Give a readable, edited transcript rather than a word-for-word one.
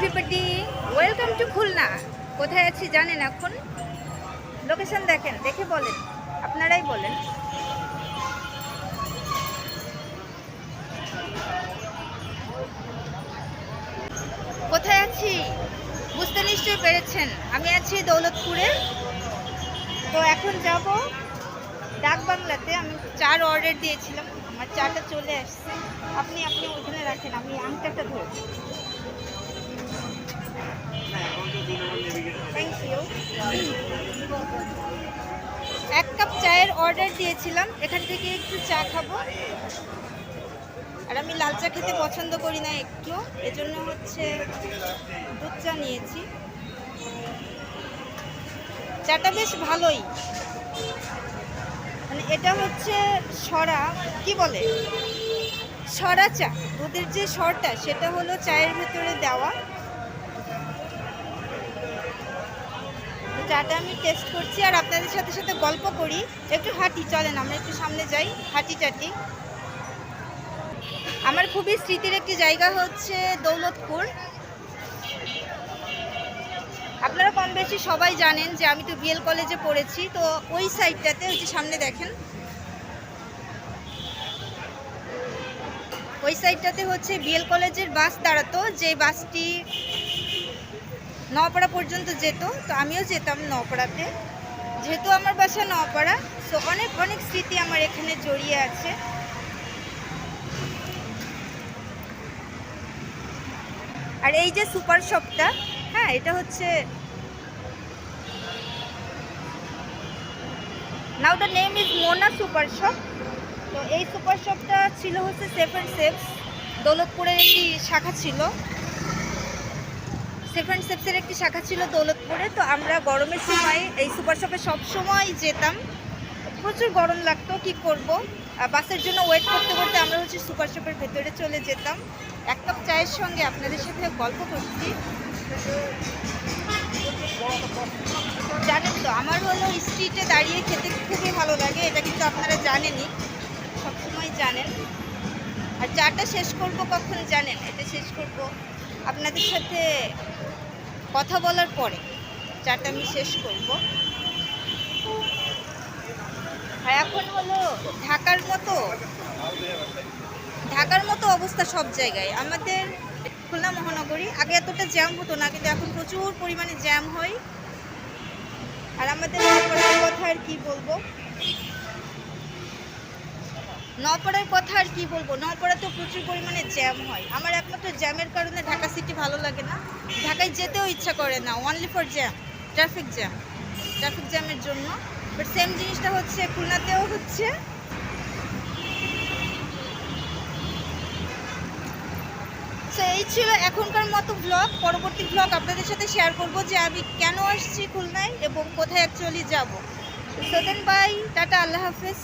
Everybody, welcome to Khulna. কোথায় আছি জানেন? এখন লোকেশন দেখেন, দেখে বলেন, আপনারাই বলেন। কোথায় আছি বুঝতে নিশ্চয়ই পেরেছেন। আমি আছি দৌলতপুরে। তো এখন যাব ডাক বাংলাতে। আমি চার অর্ডার দিয়েছিলাম, আমার চাটা চলে আসছে। আপনি ওইখানে রাখেন, আমি আংটাটা ধরছি। Thank you. এক কাপ চায়ের অর্ডার দিয়েছিলাম, এখান থেকে একটু চা খাবো। আর আমি লাল চা খেতে পছন্দ করি না একটু, এজন্য হচ্ছে দুধ চা নিয়েছি। চাটা বেশ ভালোই, মানে এটা হচ্ছে সরা, কি বলে, সরা চা। দুধের যে সরটা সেটা হলো চায়ের ভেতরে দেওয়া। চাটা আমি টেস্ট করছি আর আপনাদের সাথে সাথে গল্প করি। একটু হাঁটি, চলেন আমরা একটু সামনে যাই, হাঁটি টাটি। আমার খুবই স্মৃতির একটি জায়গা হচ্ছে দৌলতপুর। আপনারা কম বেশি সবাই জানেন যে আমি তো বিএল কলেজে পড়েছি। তো ওই সাইডটাতে, ওই যে সামনে দেখেন, ওই সাইডটাতে হচ্ছে বিএল কলেজের বাস দাঁড়াতো, যে বাসটি নওপাড়া পর্যন্ত যেত। তো আমিও যেতাম নওপাড়াতে, যেহেতু আমার বাসা নওপাড়া। সো অনেক অনেক স্মৃতি আমার এখানে জড়িয়ে আছে। আর এই যে সুপার শপটা, হ্যাঁ, এটা হচ্ছে, now the name is Mona super shop. তো এই সুপার শপটা ছিল হচ্ছে সেফ অ্যান্ড সেভস, দৌলতপুরের একটি শাখা ছিল। সেফ অ্যান্ড সেভসের একটি শাখা ছিল দৌলতপুরে। তো আমরা গরমের সময় এই সুপার শপে সবসময় যেতাম। প্রচুর গরম লাগতো, কি করব, বাসের জন্য ওয়েট করতে করতে আমরা হচ্ছে সুপার শপের ভেতরে চলে যেতাম। এক কাপ চায়ের সঙ্গে আপনাদের সাথে গল্প করছি। জানেন তো আমার হলো স্ট্রিটে দাঁড়িয়ে খেতে খুবই ভালো লাগে, এটা কিন্তু আপনারা জানেনই, সবসময় জানেন। আর চাটা শেষ করব কখন জানেন? এটা শেষ করব আপনাদের সাথে কথা বলার পরে। চাটা আমি শেষ করব। আর এখন হলো ঢাকার মতো অবস্থা সব জায়গায়। আমাদের খুলনা মহানগরী আগে এতটা জ্যাম হতো না, কিন্তু এখন প্রচুর পরিমাণে জ্যাম হয়। আর আমাদের নওপাড়ার কথা আর কি বলবো, নওপাড়াতে প্রচুর পরিমাণে জ্যাম হয়। আমার একমাত্র জ্যামের কারণে ঢাকা সিটি ভালো লাগে না, ঢাকায় যেতেও ইচ্ছা করে না, অনলি ফর জ্যাম, ট্রাফিক জ্যামের জন্য। বাট সেম জিনিসটা হচ্ছে খুলনাতেও হচ্ছে। তো এই ছিল এখনকার মতো ব্লগ। পরবর্তী ব্লগ আপনাদের সাথে শেয়ার করব যে আমি কেন আসছি খুলনায় এবং কোথায় অ্যাকচুয়ালি যাব। সো দেন বাই, টাটা, আল্লাহ হাফেজ।